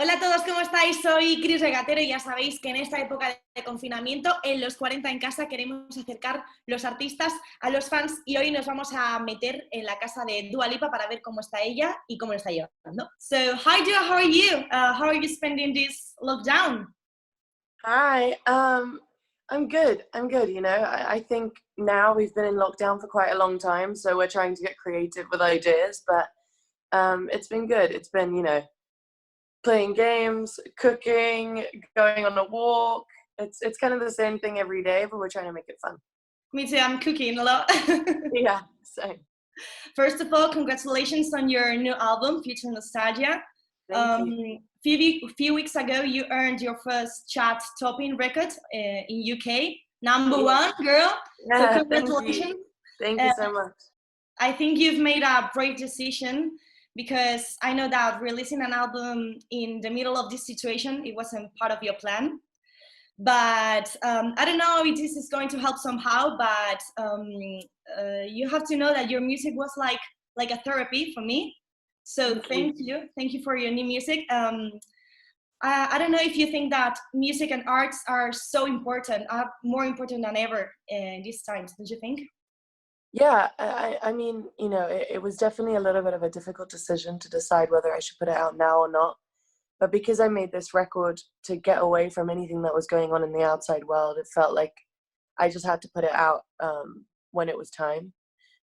Hola a todos, ¿cómo estáis? Soy Cris Regatero y ya sabéis que en esta época de confinamiento, en los 40 en casa, queremos acercar los artistas a los fans y hoy nos vamos a meter en la casa de Dua Lipa para ver cómo está ella y cómo lo está llevando. So, hi Dua, how are you? How are you spending this lockdown? Hi, I'm good. You know, I think now we've been in lockdown for quite a long time, so we're trying to get creative with ideas, but it's been good. It's been, you know, playing games, cooking, going on a walk. It's kind of the same thing every day, but we're trying to make it fun. Me too, I'm cooking a lot. Yeah, same. First of all, congratulations on your new album, Future Nostalgia. Thank you. Few weeks ago, you earned your first chart-topping record in UK. Number one, girl. Yeah, So congratulations. Thank you so much. I think you've made a brave decision because I know that releasing an album in the middle of this situation, it wasn't part of your plan. But I don't know if this is going to help somehow, but you have to know that your music was like a therapy for me. So thank you for your new music. I don't know if you think that music and arts are so important, are more important than ever in these times, don't you think? Yeah, I mean, you know, it was definitely a little bit of a difficult decision to decide whether I should put it out now or not. But because I made this record to get away from anything that was going on in the outside world, it felt like I just had to put it out when it was time.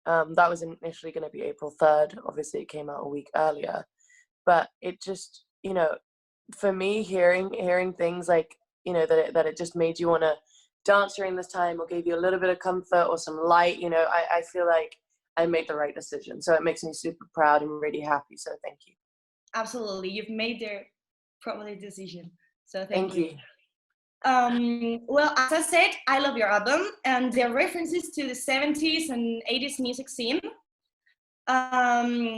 That was initially going to be April 3rd. Obviously, it came out a week earlier. But it just, you know, for me, hearing things like, you know, that it just made you want to dance during this time or gave you a little bit of comfort or some light, you know, I feel like I made the right decision. So it makes me super proud and really happy. So thank you. Absolutely. You've made the proper decision. So Thank you. Well, as I said, I love your album and the references to the 70s and 80s music scene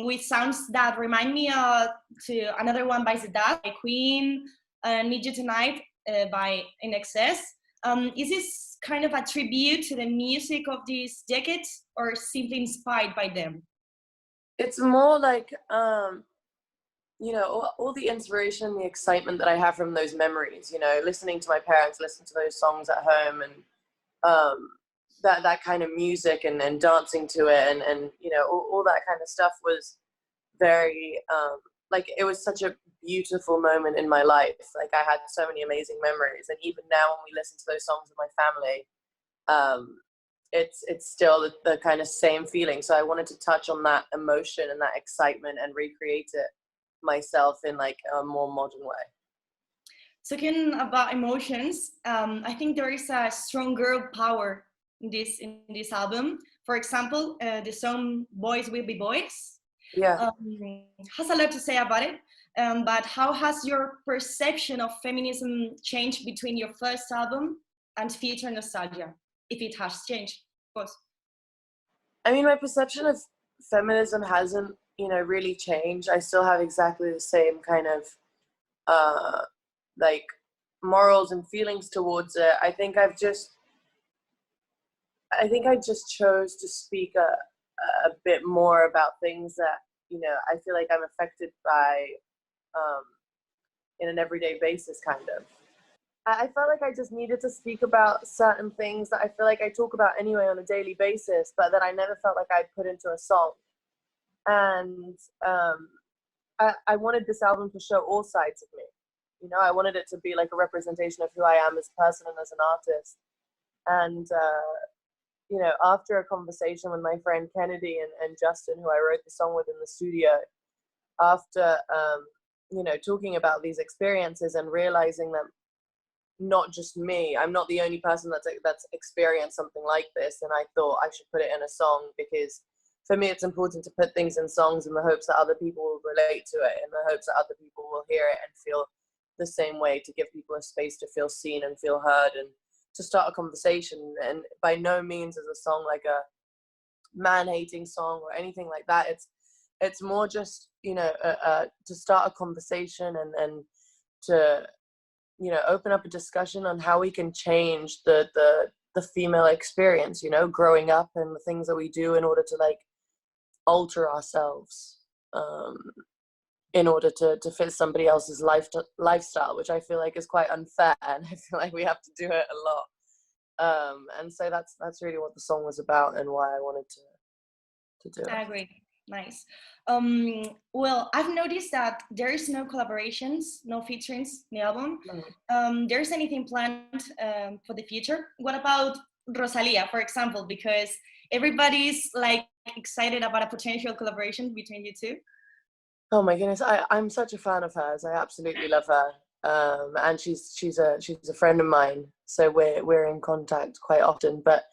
with sounds that remind me to another one by Zedad, by Queen, Need You Tonight by INXS. Is this kind of a tribute to the music of these decades or simply inspired by them? It's more like, you know, all the inspiration, the excitement that I have from those memories, you know, listening to my parents listen to those songs at home and that kind of music and dancing to it and you know, all that kind of stuff was very, like, it was such a beautiful moment in my life. Like, I had so many amazing memories, and even now when we listen to those songs with my family, it's still the kind of same feeling. So I wanted to touch on that emotion and that excitement and recreate it myself in like a more modern way. Talking about emotions, I think there is a strong girl power in this album. For example, the song "Boys Will Be Boys" has a lot to say about it. But how has your perception of feminism changed between your first album and Future Nostalgia, if it has changed, of course? I mean, my perception of feminism hasn't, you know, really changed. I still have exactly the same kind of like morals and feelings towards it. I think I just chose to speak a bit more about things that, you know, I feel like I'm affected by in an everyday basis, kind of. I felt like I just needed to speak about certain things that I feel like I talk about anyway on a daily basis, but that I never felt like I'd put into a song. And I wanted this album to show all sides of me. You know, I wanted it to be like a representation of who I am as a person and as an artist. And, you know, after a conversation with my friend Kennedy and Justin, who I wrote the song with in the studio, after, you know, talking about these experiences and realizing that not just me, I'm not the only person that's experienced something like this, and I thought I should put it in a song, because for me it's important to put things in songs in the hopes that other people will relate to it, in the hopes that other people will hear it and feel the same way, to give people a space to feel seen and feel heard and to start a conversation. And by no means is a song like a man-hating song or anything like that. It's more just, you know, to start a conversation and to, you know, open up a discussion on how we can change the female experience, you know, growing up and the things that we do in order to like alter ourselves. in order to fit somebody else's lifestyle, which I feel like is quite unfair, and I feel like we have to do it a lot. And so that's really what the song was about and why I wanted to do it. I agree. Nice. Well, I've noticed that there is no collaborations, no featurings in the album. There's anything planned for the future? What about Rosalía, for example? Because everybody's like excited about a potential collaboration between you two. Oh my goodness, I'm such a fan of hers. I absolutely love her. And she's a friend of mine, so we're in contact quite often. But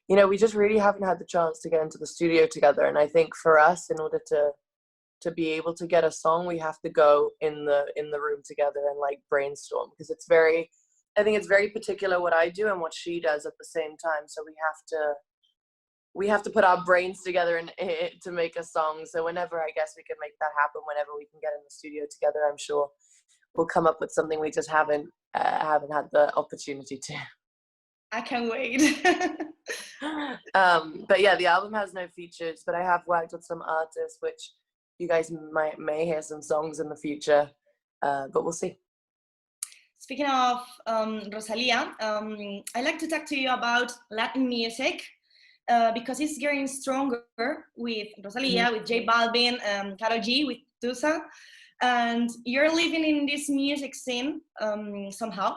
you know, we just really haven't had the chance to get into the studio together. And I think for us, in order to be able to get a song, we have to go in the room together and like brainstorm, because I think it's very particular what I do and what she does at the same time. So we have to put our brains together and to make a song. So whenever I guess we can make that happen, whenever we can get in the studio together, I'm sure we'll come up with something. We just haven't had the opportunity to. I can't wait. But yeah, the album has no features, but I have worked with some artists, which you guys may hear some songs in the future, but we'll see. Speaking of Rosalía, I'd like to talk to you about Latin music, because it's getting stronger with Rosalía, with J Balvin, Karol G, with Tusa, and you're living in this music scene somehow.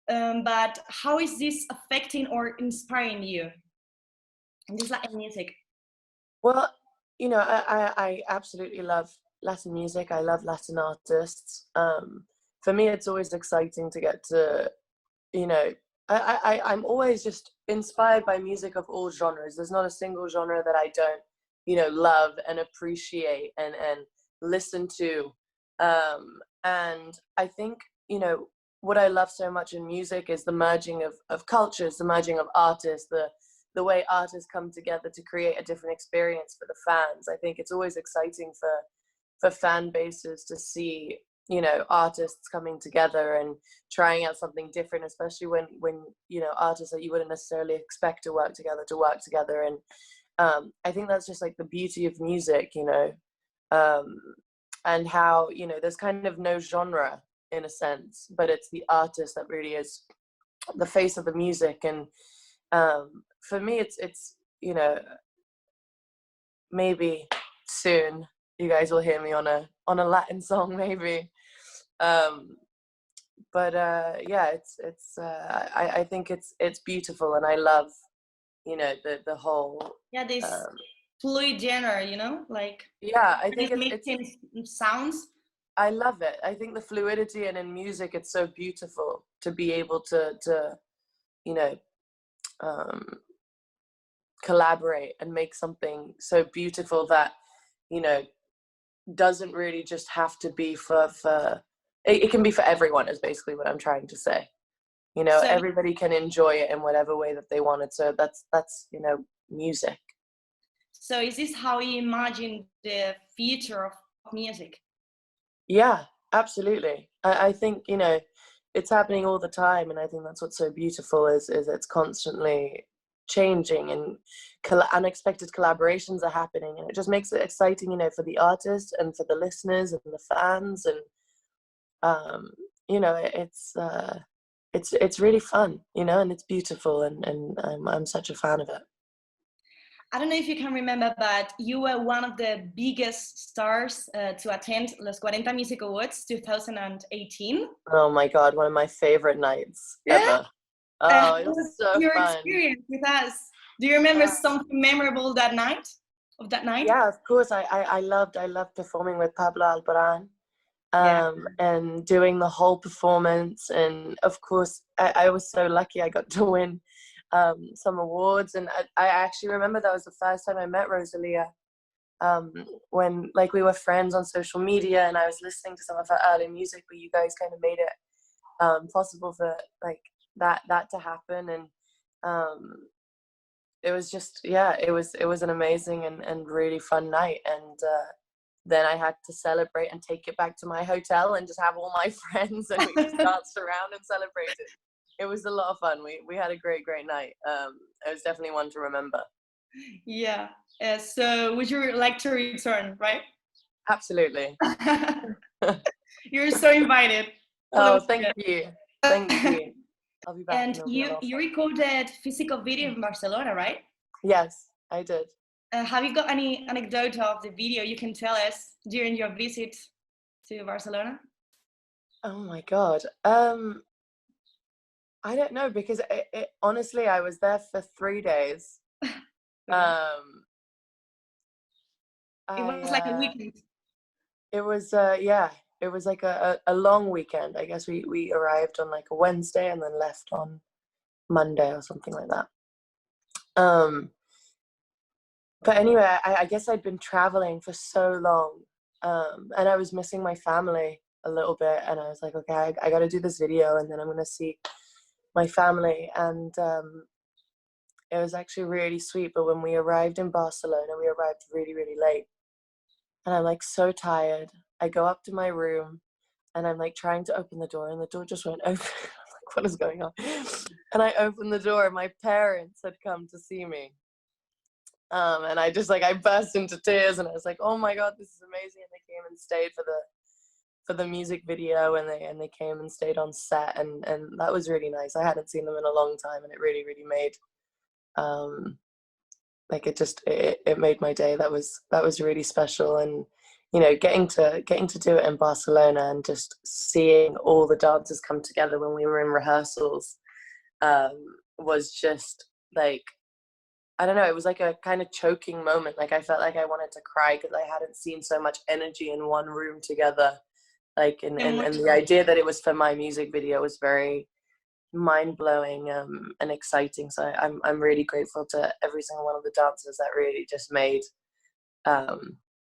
But how is this affecting or inspiring you in this Latin music? Well, you know, I absolutely love Latin music. I love Latin artists. For me, it's always exciting to get to, you know, I'm always just inspired by music of all genres. There's not a single genre that I don't, you know, love and appreciate and listen to. And I think, you know, what I love so much in music is the merging of cultures, the merging of artists, the way artists come together to create a different experience for the fans. I think it's always exciting for fan bases to see, you know, artists coming together and trying out something different, especially when you know, artists that you wouldn't necessarily expect to work together. And I think that's just like the beauty of music, you know, and how, you know, there's kind of no genre in a sense, but it's the artist that really is the face of the music. And for me, it's you know, maybe soon you guys will hear me on a Latin song, maybe. But yeah, I think it's beautiful, and I love, you know, the whole this fluid genre, you know, like yeah, I think it's sounds. I love it. I think the fluidity, and in music, it's so beautiful to be able to you know, collaborate and make something so beautiful that, you know, doesn't really just have to be for it can be for everyone, is basically what I'm trying to say. You know, so everybody can enjoy it in whatever way that they want it. So that's you know, music. So is this how you imagine the future of music? Yeah, absolutely. I think, you know, it's happening all the time, and I think that's what's so beautiful is it's constantly changing, and unexpected collaborations are happening, and it just makes it exciting, you know, for the artists and for the listeners and the fans. And you know, it's really fun, you know, and it's beautiful, and I'm such a fan of it. I don't know if you can remember, but you were one of the biggest stars to attend LOS40 Music Awards 2018. Oh my God, one of my favorite nights ever. Oh, it was so your fun. Experience with us. Do you remember something memorable that night? Yeah, of course. I loved performing with Pablo Alborán, and doing the whole performance. And of course, I was so lucky I got to win some awards. And I actually remember that was the first time I met Rosalía, when like we were friends on social media, and I was listening to some of her early music, but you guys kind of made it possible for like that to happen. And it was just, yeah, it was an amazing and really fun night. And then I had to celebrate and take it back to my hotel and just have all my friends, and we just danced around and celebrated. It was a lot of fun. We had a great night. It was definitely one to remember. Yeah. So would you like to return, right? Absolutely. You're so invited. Oh, thank you. Thank you. I'll be back. And you recorded physical video in Barcelona, right? Yes, I did. Have you got any anecdote of the video you can tell us during your visit to Barcelona? Oh my God. I don't know, because honestly, I was there for 3 days. It was like a weekend. It was yeah, it was like a long weekend. I guess we arrived on like a Wednesday and then left on Monday or something like that. But anyway, I guess I'd been traveling for so long, and I was missing my family a little bit, and I was like, okay, I got to do this video, and then I'm gonna see my family. And it was actually really sweet. But when we arrived in Barcelona, we arrived really, really late, and I'm like so tired. I go up to my room, and I'm like trying to open the door, and the door just won't open. I'm like, what is going on? And I opened the door, and my parents had come to see me. And I just I burst into tears, and I was like, oh my God, this is amazing. And they came and stayed for the music video, and they came and stayed on set, and that was really nice. I hadn't seen them in a long time, and it really, really made it made my day. That was really special. And you know, getting to do it in Barcelona and just seeing all the dancers come together when we were in rehearsals was just like, I don't know, it was like a kind of choking moment. Like I felt like I wanted to cry because I hadn't seen so much energy in one room together. Like and the idea that it was for my music video was very mind-blowing and exciting. So I'm really grateful to every single one of the dancers that really just made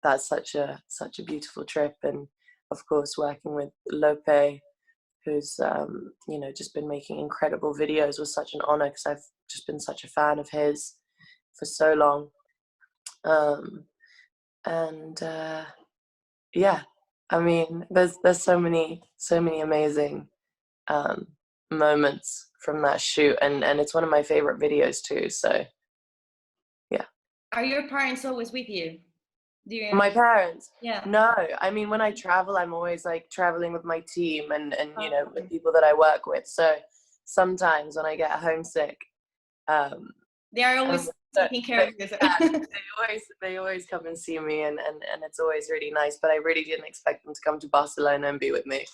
that such a beautiful trip. And of course working with Lope, who's you know, just been making incredible videos, was such an honor, because I've just been such a fan of his for so long. Yeah, I mean, there's so many amazing moments from that shoot, and it's one of my favorite videos too. So yeah. Are your parents always with you? My parents? Yeah. No, I mean, when I travel, I'm always like traveling with my team and you know, with people that I work with. So sometimes when I get homesick, they are always taking care of this. they always come and see me, and it's always really nice. But I really didn't expect them to come to Barcelona and be with me,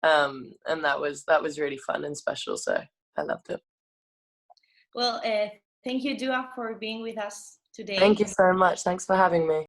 and that was really fun and special. So I loved it. Well, thank you, Dua, for being with us today. Thank you so much. Thanks for having me.